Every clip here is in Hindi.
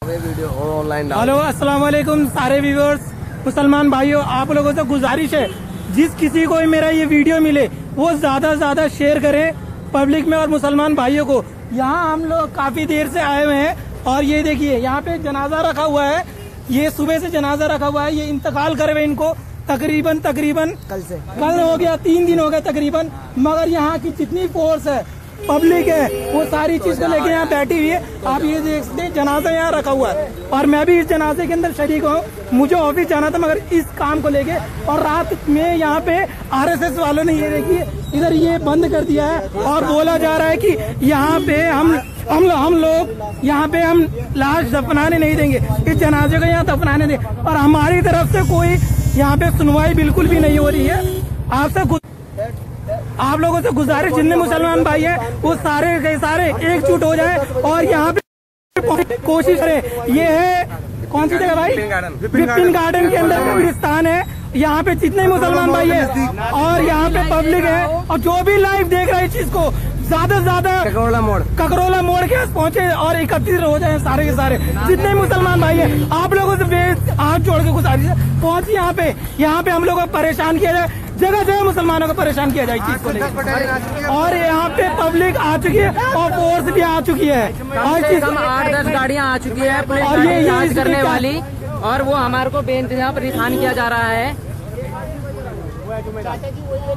Video online. हेलो, अस्सलाम वालेकुम सारे व्यूअर्स, मुसलमान भाइयों, आप लोगों से गुजारिश है जिस किसी को मेरा ये वीडियो मिले वो ज्यादा से ज्यादा शेयर करें पब्लिक में और मुसलमान भाइयों को। यहाँ हम लोग काफी देर से आए हुए हैं और ये देखिए यहाँ पे जनाजा रखा हुआ है। ये सुबह से जनाजा रखा हुआ है। ये इंतकाल करे हुए इनको तकरीबन कल हो गया, 3 दिन हो गए तकरीबन। मगर यहाँ की जितनी फोर्स है, पब्लिक है, वो सारी चीज को लेके यहाँ बैठी हुई है। आप ये देख सकते हैं जनाजा यहाँ रखा हुआ है और मैं भी इस जनाजे के अंदर शरीक हूँ। मुझे ऑफिस जाना था मगर इस काम को लेके, और रात में यहाँ पे आरएसएस वालों ने ये देखिए इधर ये बंद कर दिया है और बोला जा रहा है कि यहाँ पे हम लोग यहाँ पे हम लाश दफनाने नहीं देंगे, इस जनाजे को यहाँ दफनाने देंगे। और हमारी तरफ से कोई यहाँ पे सुनवाई बिल्कुल भी नहीं हो रही है। आप लोगों से गुजारिश, जितने मुसलमान भाई हैं वो सारे के सारे एकजुट हो जाए और यहाँ पे कोशिश करें। ये है कौन सी जगह भाई? विपिन गार्डन के अंदर कब्रिस्तान है। यहाँ पे जितने मुसलमान भाई है और यहाँ पे पब्लिक है और जो भी लाइव देख रहा है इस चीज को, ज्यादा से ज्यादा ककरोला मोड़ के पास पहुँचे और 31 हो जाए सारे के सारे जितने मुसलमान भाई है। आप लोगों से हाथ जोड़ के गुजारिश है, पहुँचिए यहाँ पे हम लोगों को परेशान किया जाए, जगह जगह मुसलमानों को परेशान किया जाए चीज को लेकर। और यहाँ पे पब्लिक आ चुकी है और फोर्स भी आ चुकी है और 8-10 गाड़ियाँ आ चुकी है पुलिस और ये जांच करने वाली, और वो हमारे को बेइंतजाम परेशान किया जा रहा है।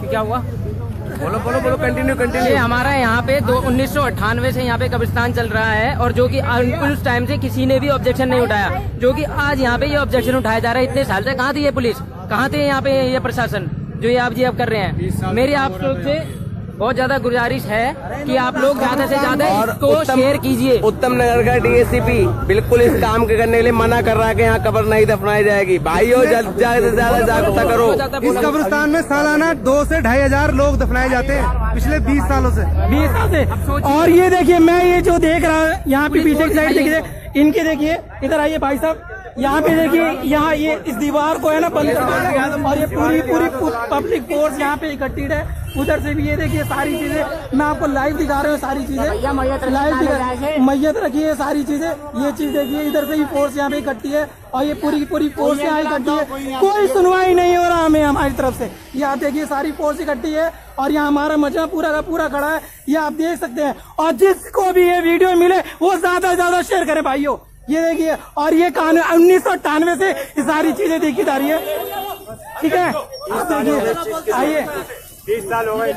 क्या हुआ? बोलो कंटिन्यू। ये हमारा यहाँ पे 1998 से यहाँ पे कब्रिस्तान चल रहा है और जो कि उस टाइम से किसी ने भी ऑब्जेक्शन नहीं उठाया, जो कि आज यहाँ पे ये ऑब्जेक्शन उठाया जा रहा है। इतने साल से कहाँ थी ये पुलिस, कहाँ थे यहाँ पे ये प्रशासन जो ये आप जी अब कर रहे हैं। मेरी आप लोग से बहुत ज्यादा गुजारिश है कि आप लोग ज्यादा से ज्यादा इसको शेयर कीजिए। उत्तम नगर का डीएसपी बिल्कुल इस काम के करने के लिए मना कर रहा है कि यहाँ कब्र नहीं दफनाई जाएगी। भाइयों ज्यादा से ज्यादा जागरूकता करो। इस कब्रिस्तान में सालाना 2 से 2,500 लोग दफनाए जाते हैं पिछले 20 सालों से। और ये देखिए मैं ये जो देख रहा हूँ यहाँ पे पीछे की साइड देखिए, इनके देखिए, इधर आइए भाई साहब, यहाँ पे देखिए, यहाँ ये इस दीवार को है ना बंद कर, और ये पूरी पब्लिक फोर्स यहाँ पे इकट्ठी है। उधर से भी ये देखिए सारी चीजें मैं आपको लाइव दिखा रहा हूँ, सारी चीजें लाइव मैयत रखी है, सारी चीजें। ये चीज देखिए, इधर से भी फोर्स यहाँ पे इकट्ठी है और ये पूरी फोर्स यहाँ इकट्ठी है। कोई सुनवाई नहीं हो रहा हमें हमारी तरफ से। ये आप देखिए सारी फोर्स इकट्ठी है और यहाँ हमारा मजा पूरा का पूरा खड़ा है, ये आप देख सकते हैं। और जिसको भी ये वीडियो मिले वो ज्यादा से ज्यादा शेयर करे भाइयों। ये देखिए, और ये कानून 1998 से ये सारी चीजें देखी जा रही है, ठीक है। आप देखिए, आइए 30 साल हो गए।